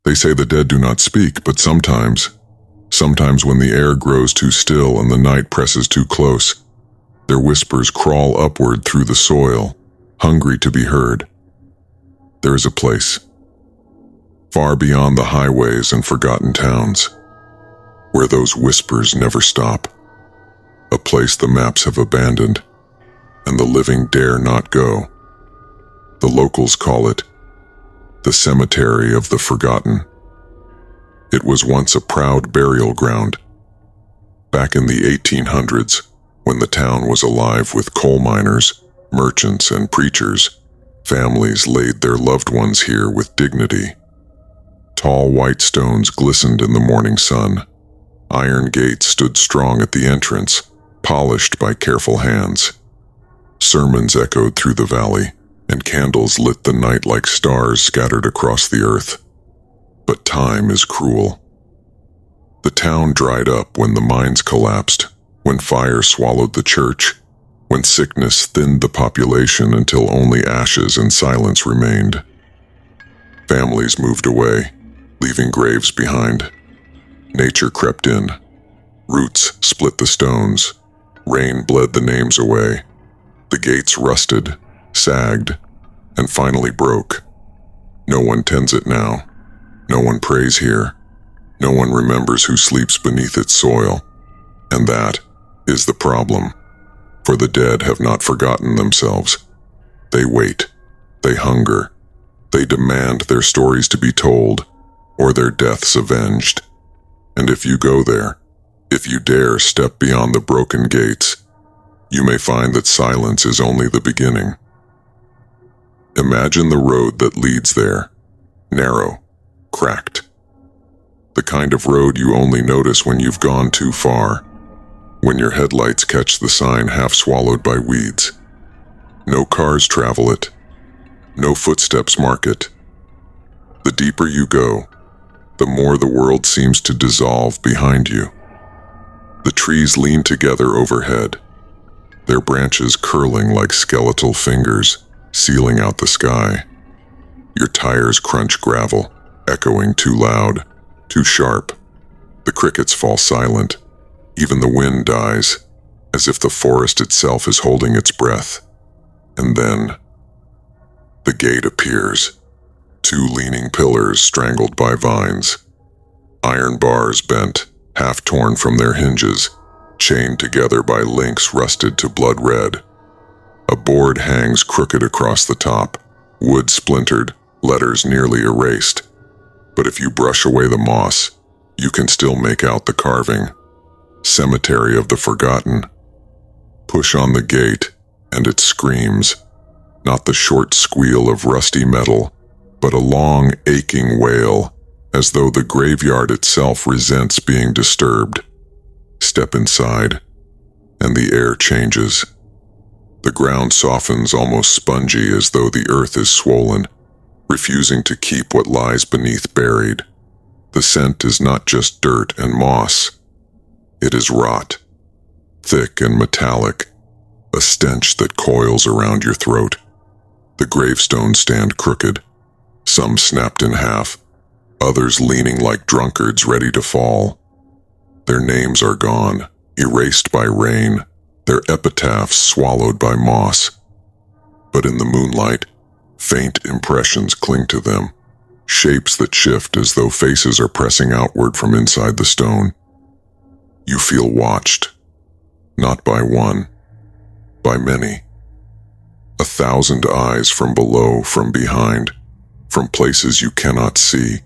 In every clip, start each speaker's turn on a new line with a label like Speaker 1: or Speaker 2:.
Speaker 1: They say the dead do not speak, but sometimes when the air grows too still and the night presses too close, their whispers crawl upward through the soil, hungry to be heard. There is a place, far beyond the highways and forgotten towns, where those whispers never stop. A place the maps have abandoned, and the living dare not go. The locals call it the Cemetery of the Forgotten. It was once a proud burial ground. Back in the 1800s, when the town was alive with coal miners, merchants, and preachers, families laid their loved ones here with dignity. Tall white stones glistened in the morning sun. Iron gates stood strong at the entrance, polished by careful hands. Sermons echoed through the valley, and candles lit the night like stars scattered across the earth. But time is cruel. The town dried up when the mines collapsed, when fire swallowed the church, when sickness thinned the population until only ashes and silence remained. Families moved away, leaving graves behind. Nature crept in. Roots split the stones. Rain bled the names away. The gates rusted, sagged, and finally broke. No one tends it now. No one prays here. No one remembers who sleeps beneath its soil. And that is the problem. For the dead have not forgotten themselves. They wait. They hunger. They demand their stories to be told, or their deaths avenged. And if you go there, if you dare step beyond the broken gates, you may find that silence is only the beginning. Imagine the road that leads there, narrow, cracked. The kind of road you only notice when you've gone too far, when your headlights catch the sign half swallowed by weeds. No cars travel it. No footsteps mark it. The deeper you go, the more the world seems to dissolve behind you. The trees lean together overhead, their branches curling like skeletal fingers, sealing out the sky. Your tires crunch gravel, echoing too loud, too sharp. The crickets fall silent. Even the wind dies, as if the forest itself is holding its breath. And then, the gate appears. Two leaning pillars strangled by vines. Iron bars bent, half torn from their hinges, chained together by links rusted to blood red. A board hangs crooked across the top, wood splintered, letters nearly erased. But if you brush away the moss, you can still make out the carving. Cemetery of the Forgotten. Push on the gate, and it screams. Not the short squeal of rusty metal, but a long, aching wail, as though the graveyard itself resents being disturbed. Step inside, and the air changes. The ground softens almost spongy as though the earth is swollen, refusing to keep what lies beneath buried. The scent is not just dirt and moss. It is rot, thick and metallic, a stench that coils around your throat. The gravestones stand crooked, some snapped in half, others leaning like drunkards ready to fall. Their names are gone, erased by rain, their epitaphs swallowed by moss. But in the moonlight, faint impressions cling to them, shapes that shift as though faces are pressing outward from inside the stone. You feel watched, not by one, by many. 1,000 eyes from below, from behind, from places you cannot see.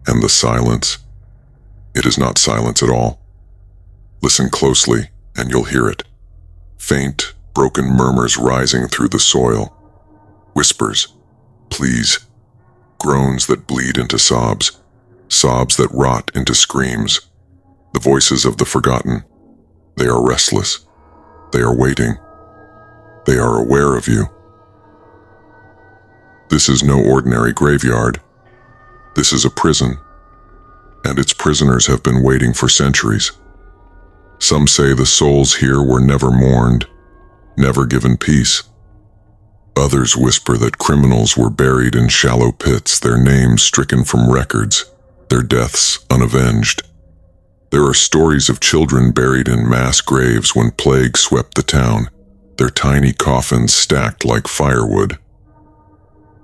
Speaker 1: And the silence, it is not silence at all. Listen closely, and you'll hear it. Faint, broken murmurs rising through the soil. Whispers, pleas, groans that bleed into sobs, sobs that rot into screams. The voices of the forgotten. They are restless. They are waiting. They are aware of you. This is no ordinary graveyard. This is a prison, and its prisoners have been waiting for centuries. Some say the souls here were never mourned, never given peace. Others whisper that criminals were buried in shallow pits, their names stricken from records, their deaths unavenged. There are stories of children buried in mass graves when plague swept the town, their tiny coffins stacked like firewood.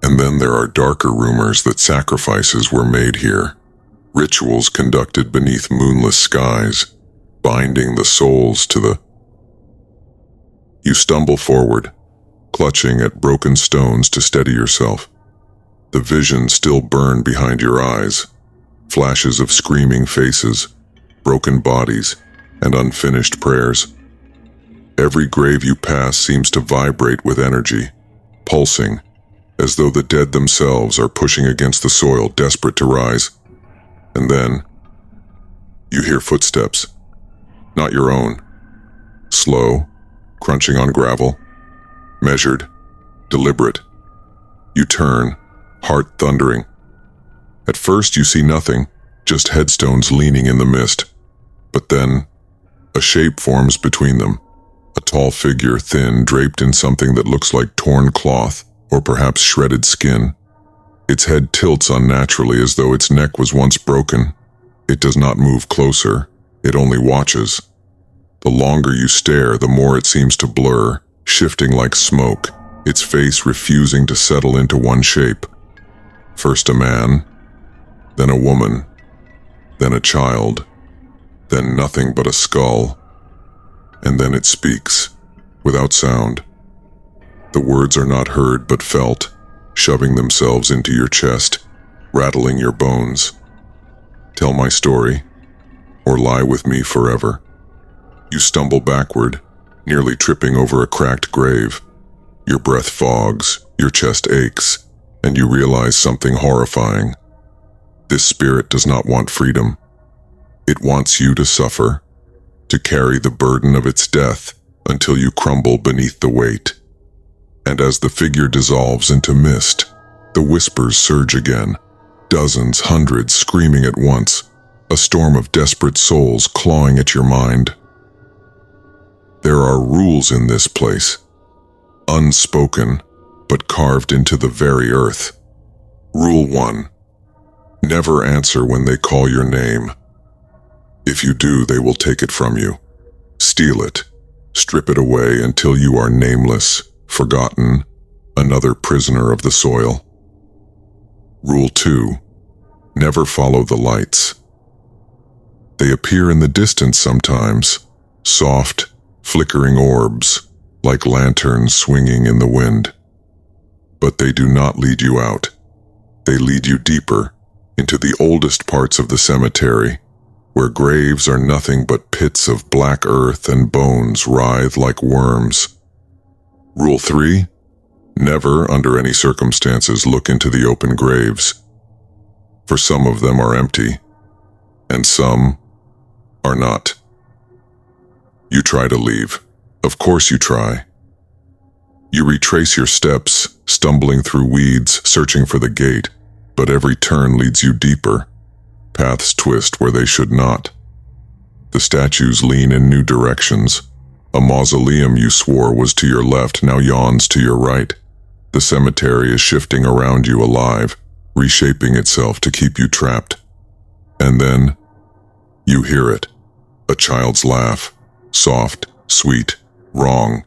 Speaker 1: And then there are darker rumors that sacrifices were made here, rituals conducted beneath moonless skies, binding the souls to the... You stumble forward, clutching at broken stones to steady yourself. The vision still burned behind your eyes, flashes of screaming faces, broken bodies, and unfinished prayers. Every grave you pass seems to vibrate with energy, pulsing, as though the dead themselves are pushing against the soil, desperate to rise. And then, you hear footsteps, not your own. Slow, crunching on gravel, measured, deliberate. You turn, heart thundering. At first you see nothing, just headstones leaning in the mist. But then, a shape forms between them. A tall figure, thin, draped in something that looks like torn cloth, or perhaps shredded skin. Its head tilts unnaturally as though its neck was once broken. It does not move closer, it only watches. The longer you stare, the more it seems to blur, shifting like smoke, its face refusing to settle into one shape. First a man, then a woman, then a child, then nothing but a skull. And then it speaks, without sound. The words are not heard but felt, shoving themselves into your chest, rattling your bones. Tell my story, or lie with me forever. You stumble backward, nearly tripping over a cracked grave. Your breath fogs, your chest aches, and you realize something horrifying. This spirit does not want freedom. It wants you to suffer, to carry the burden of its death until you crumble beneath the weight. And as the figure dissolves into mist, the whispers surge again, dozens, hundreds screaming at once, a storm of desperate souls clawing at your mind. There are rules in this place, unspoken, but carved into the very earth. Rule 1. Never answer when they call your name. If you do, they will take it from you. Steal it. Strip it away until you are nameless, forgotten, another prisoner of the soil. Rule 2. Never follow the lights. They appear in the distance sometimes, soft, flickering orbs, like lanterns swinging in the wind. But they do not lead you out. They lead you deeper, into the oldest parts of the cemetery, where graves are nothing but pits of black earth and bones writhe like worms. Rule 3. Never, under any circumstances, look into the open graves, for some of them are empty, and some are not. You try to leave. Of course you try. You retrace your steps, stumbling through weeds, searching for the gate, but every turn leads you deeper. Paths twist where they should not. The statues lean in new directions. A mausoleum you swore was to your left now yawns to your right. The cemetery is shifting around you, alive, reshaping itself to keep you trapped. And then, you hear it. A child's laugh. Soft, sweet, wrong.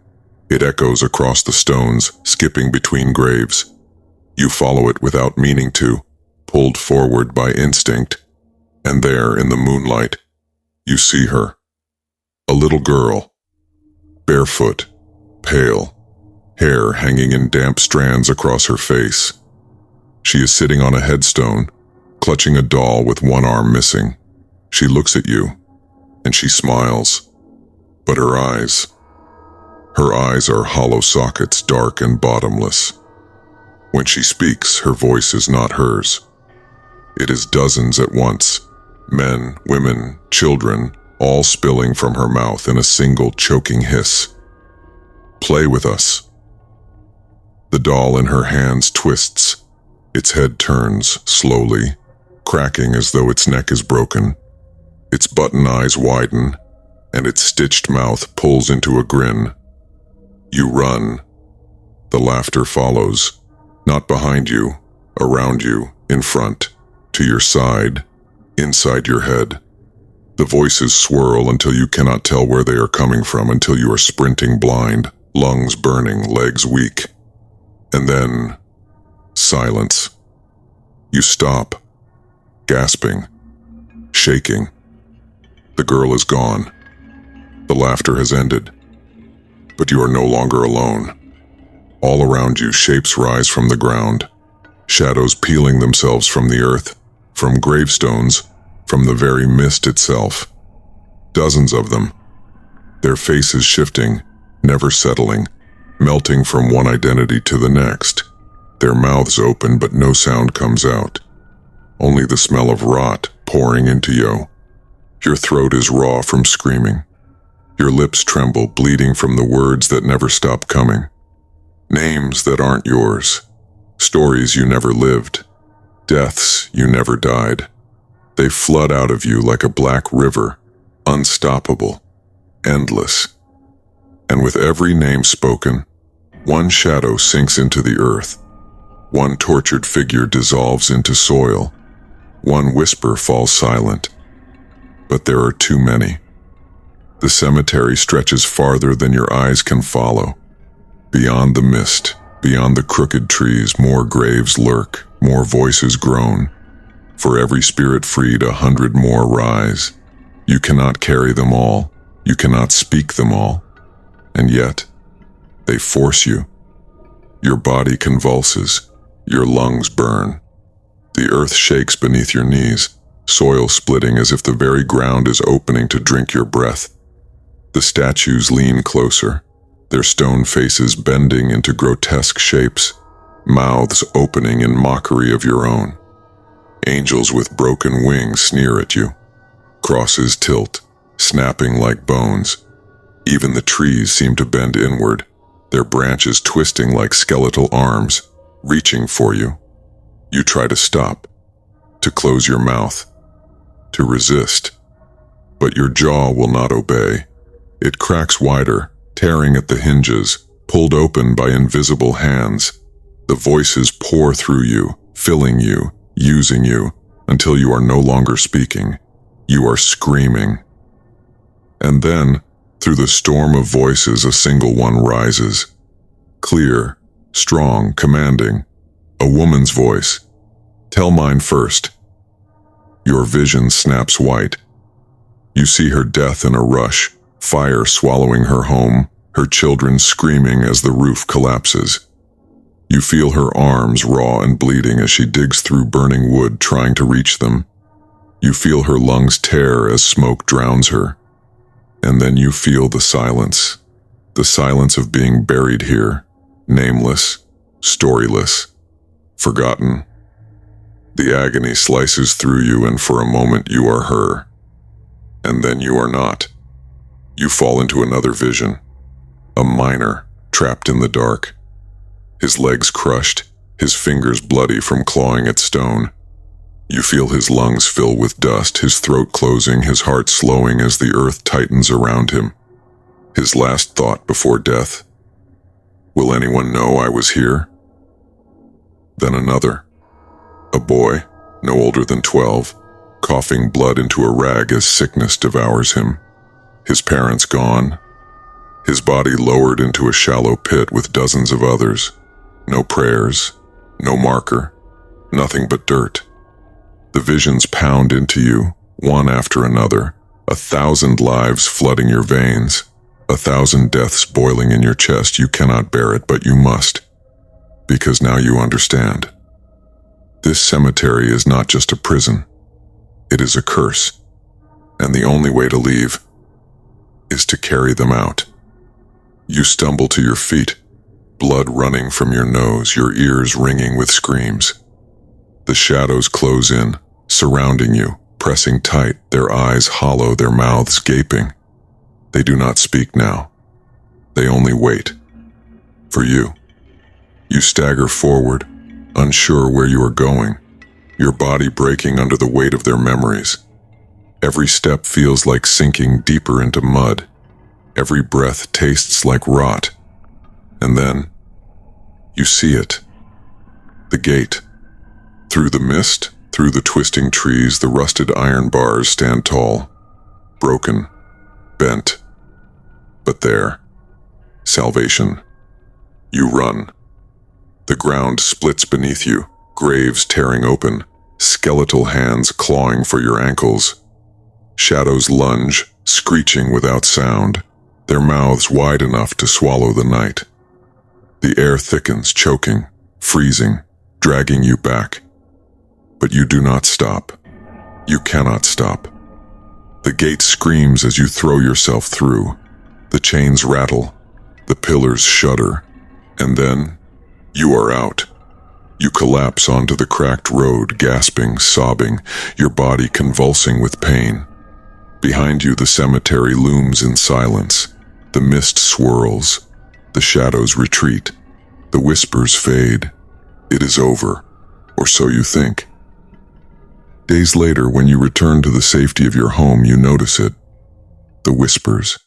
Speaker 1: It echoes across the stones, skipping between graves. You follow it without meaning to, pulled forward by instinct. And there, in the moonlight, you see her. A little girl. Barefoot, pale, hair hanging in damp strands across her face. She is sitting on a headstone, clutching a doll with one arm missing. She looks at you, and she smiles. But her eyes are hollow sockets, dark and bottomless. When she speaks, her voice is not hers. It is dozens at once, men, women, children, all spilling from her mouth in a single choking hiss. Play with us. The doll in her hands twists. Its head turns, slowly, cracking as though its neck is broken. Its button eyes widen, and its stitched mouth pulls into a grin. You run. The laughter follows, not behind you, around you, in front, to your side, inside your head. The voices swirl until you cannot tell where they are coming from, until you are sprinting blind, lungs burning, legs weak. And then, silence. You stop, gasping, shaking. The girl is gone. The laughter has ended. But you are no longer alone. All around you, shapes rise from the ground, shadows peeling themselves from the earth, from gravestones, from the very mist itself. Dozens of them, their faces shifting, never settling, melting from one identity to the next. Their mouths open, but no sound comes out. Only the smell of rot pouring into you. Your throat is raw from screaming. Your lips tremble, bleeding from the words that never stop coming. Names that aren't yours. Stories you never lived. Deaths you never died. They flood out of you like a black river, unstoppable, endless. And with every name spoken, one shadow sinks into the earth. One tortured figure dissolves into soil. One whisper falls silent. But there are too many. The cemetery stretches farther than your eyes can follow. Beyond the mist, beyond the crooked trees, more graves lurk, more voices groan. For every spirit freed, 100 more rise. You cannot carry them all. You cannot speak them all. And yet, they force you. Your body convulses. Your lungs burn. The earth shakes beneath your knees, soil splitting as if the very ground is opening to drink your breath. The statues lean closer, their stone faces bending into grotesque shapes, mouths opening in mockery of your own. Angels with broken wings sneer at you. Crosses tilt, snapping like bones. Even the trees seem to bend inward, their branches twisting like skeletal arms, reaching for you. You try to stop, to close your mouth, to resist. But your jaw will not obey. It cracks wider, tearing at the hinges, pulled open by invisible hands. The voices pour through you, filling you, using you, until you are no longer speaking. You are screaming. And then, through the storm of voices, a single one rises. Clear, strong, commanding. A woman's voice. Tell mine first. Your vision snaps white. You see her death in a rush, fire swallowing her home, her children screaming as the roof collapses. You feel her arms raw and bleeding as she digs through burning wood trying to reach them. You feel her lungs tear as smoke drowns her. And then you feel the silence of being buried here, nameless, storyless, forgotten. The agony slices through you, and for a moment you are her. And then you are not. You fall into another vision. A miner, trapped in the dark. His legs crushed, his fingers bloody from clawing at stone. You feel his lungs fill with dust, his throat closing, his heart slowing as the earth tightens around him. His last thought before death. Will anyone know I was here? Then another. A boy, no older than 12, coughing blood into a rag as sickness devours him. His parents gone. His body lowered into a shallow pit with dozens of others. No prayers, no marker, nothing but dirt. The visions pound into you, one after another, 1,000 lives flooding your veins, 1,000 deaths boiling in your chest. You cannot bear it, but you must, because now you understand. This cemetery is not just a prison. It is a curse, and the only way to leave is to carry them out. You stumble to your feet, blood running from your nose, your ears ringing with screams. The shadows close in, surrounding you, pressing tight, their eyes hollow, their mouths gaping. They do not speak now. They only wait. For you. You stagger forward, unsure where you are going, your body breaking under the weight of their memories. Every step feels like sinking deeper into mud. Every breath tastes like rot. And then, You see it. The gate. Through the mist, through the twisting trees, the rusted iron bars stand tall, broken, bent. But there, salvation. You run. The ground splits beneath you, graves tearing open, skeletal hands clawing for your ankles. Shadows lunge, screeching without sound, their mouths wide enough to swallow the night. The air thickens, choking, freezing, dragging you back. But you do not stop. You cannot stop. The gate screams as you throw yourself through. The chains rattle, the pillars shudder, and then you are out. You collapse onto the cracked road, gasping, sobbing, your body convulsing with pain. Behind you, the cemetery looms in silence. The mist swirls. The shadows retreat. The whispers fade. It is over, or so you think. Days later, when you return to the safety of your home, you notice it. The whispers.